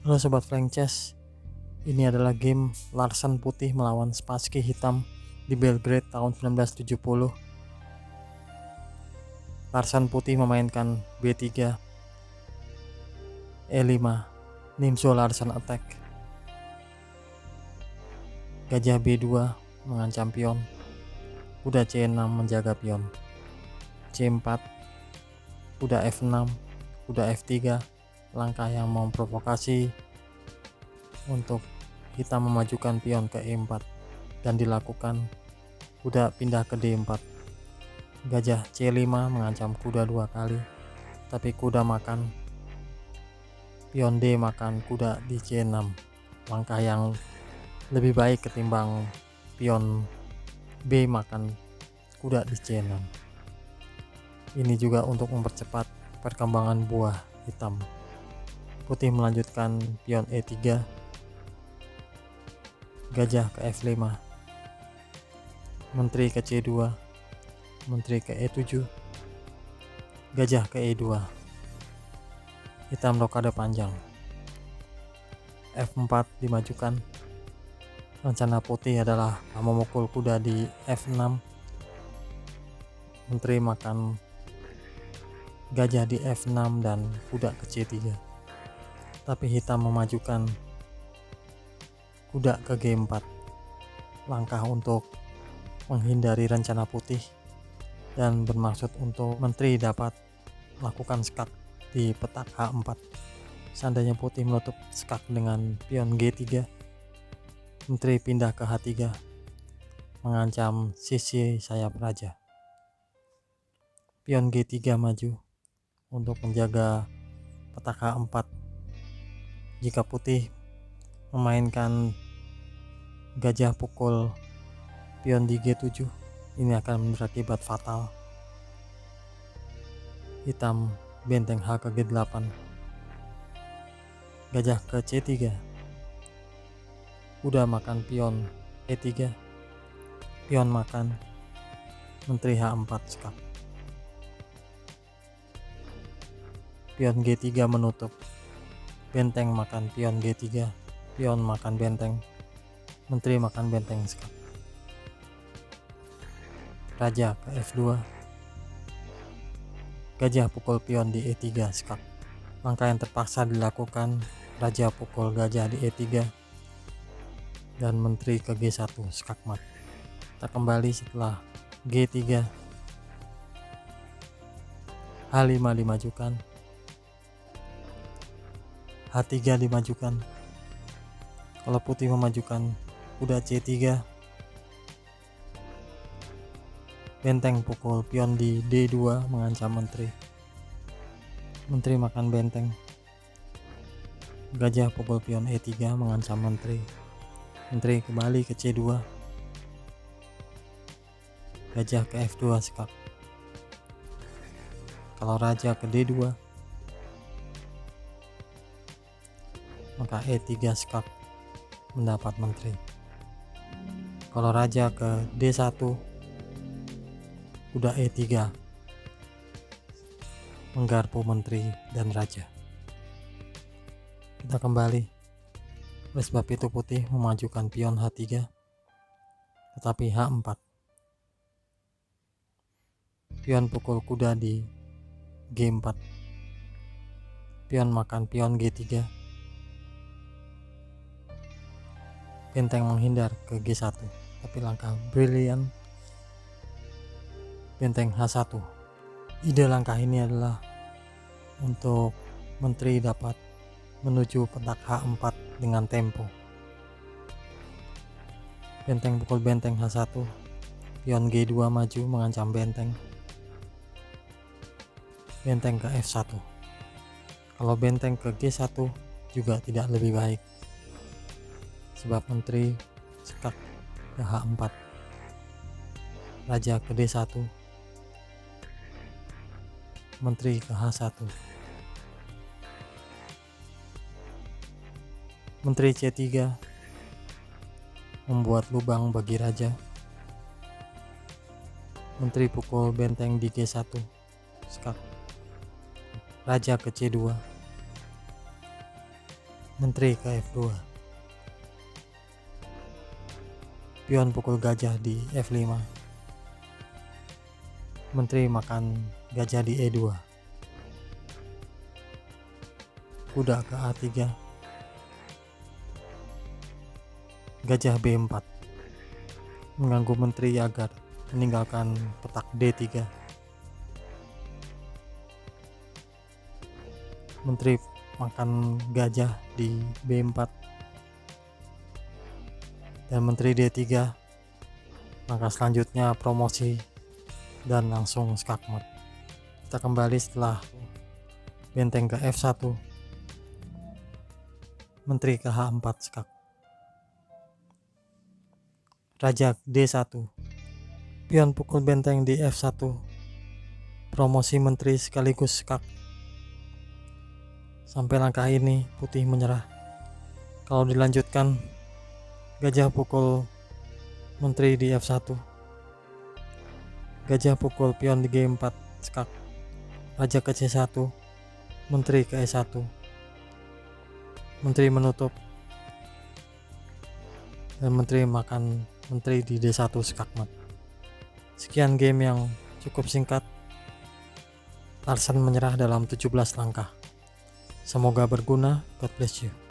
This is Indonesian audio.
Halo Sobat Flank Chess, ini adalah game Larsen putih melawan Spassky hitam di Belgrade tahun 1970. Larsen putih memainkan B3, E5, Nimzo Larsen attack. Gajah B2 mengancam pion, kuda C6 menjaga pion, C4, kuda F6, kuda F3, langkah yang memprovokasi untuk hitam memajukan pion ke E4 dan dilakukan kuda pindah ke D4. Gajah C5 mengancam kuda 2 kali, tapi kuda makan pion D makan kuda di C6, langkah yang lebih baik ketimbang pion B makan kuda di C6. Ini juga untuk mempercepat perkembangan buah hitam. Putih melanjutkan pion E3, gajah ke F5, menteri ke C2, menteri ke E7, gajah ke E2, hitam rokade panjang, F4 dimajukan. Rencana putih adalah memukul kuda di F6, menteri makan gajah di F6 dan kuda ke C3, tapi hitam memajukan kuda ke G4, langkah untuk menghindari rencana putih dan bermaksud untuk menteri dapat melakukan skak di petak H4. Seandainya putih menutup skak dengan pion G3, menteri pindah ke H3 mengancam sisi sayap raja. Pion G3 maju untuk menjaga petak H4. Jika putih memainkan gajah pukul pion di G7, ini akan berakibat fatal. Hitam benteng H ke G8, gajah ke C3, kuda makan pion E3, pion makan menteri H4 skak. Pion G3 menutup, benteng makan pion G3, pion makan benteng, menteri makan benteng skak. Raja ke F2, gajah pukul pion di E3 skak. Langkah yang terpaksa dilakukan, raja pukul gajah di E3 dan menteri ke G1 skak mat. Kita kembali setelah G3, H5 dimajukan, H3 dimajukan. Kalau putih memajukan kuda C3, benteng pukul pion di D2 mengancam menteri, menteri makan benteng. Gajah pukul pion E3 mengancam menteri, menteri kembali ke C2, gajah ke F2 skak. Kalau raja ke D2, maka E3 skak mendapat menteri. Kalau raja ke D1, kuda E3 menggarpu menteri dan raja. Kita kembali. Oleh sebab itu putih memajukan pion H3, tetapi H4. Pion pukul kuda di G4, pion makan pion G3, benteng menghindar ke G1, tapi langkah brilian benteng H1. Ide langkah ini adalah untuk menteri dapat menuju petak H4 dengan tempo. Benteng pukul benteng H1, pion G2 maju mengancam benteng, benteng ke F1. Kalau benteng ke G1 juga tidak lebih baik, sebab menteri skak ke H4, raja ke D1, menteri ke H1, menteri C3 membuat lubang bagi raja, menteri pukul benteng di G1 skak, raja ke C2, Menteri ke F2. Pion pukul gajah di F5. Menteri makan gajah di E2. Kuda ke A3. Gajah B4 mengganggu menteri agar meninggalkan petak D3. Menteri makan gajah di B4 dan menteri D3. Langkah selanjutnya promosi dan langsung skakmat. Kita kembali setelah benteng ke F1. Menteri ke H4 skak. Raja D1. Pion pukul benteng di F1. Promosi menteri sekaligus skak. Sampai langkah ini putih menyerah. Kalau dilanjutkan, gajah pukul menteri di F1. Gajah pukul pion di G4 skak. Raja ke C1. Menteri ke E1. Menteri menutup dan menteri makan menteri di D1 skakmat. Sekian game yang cukup singkat. Larsen menyerah dalam 17 langkah. Semoga berguna. God bless you.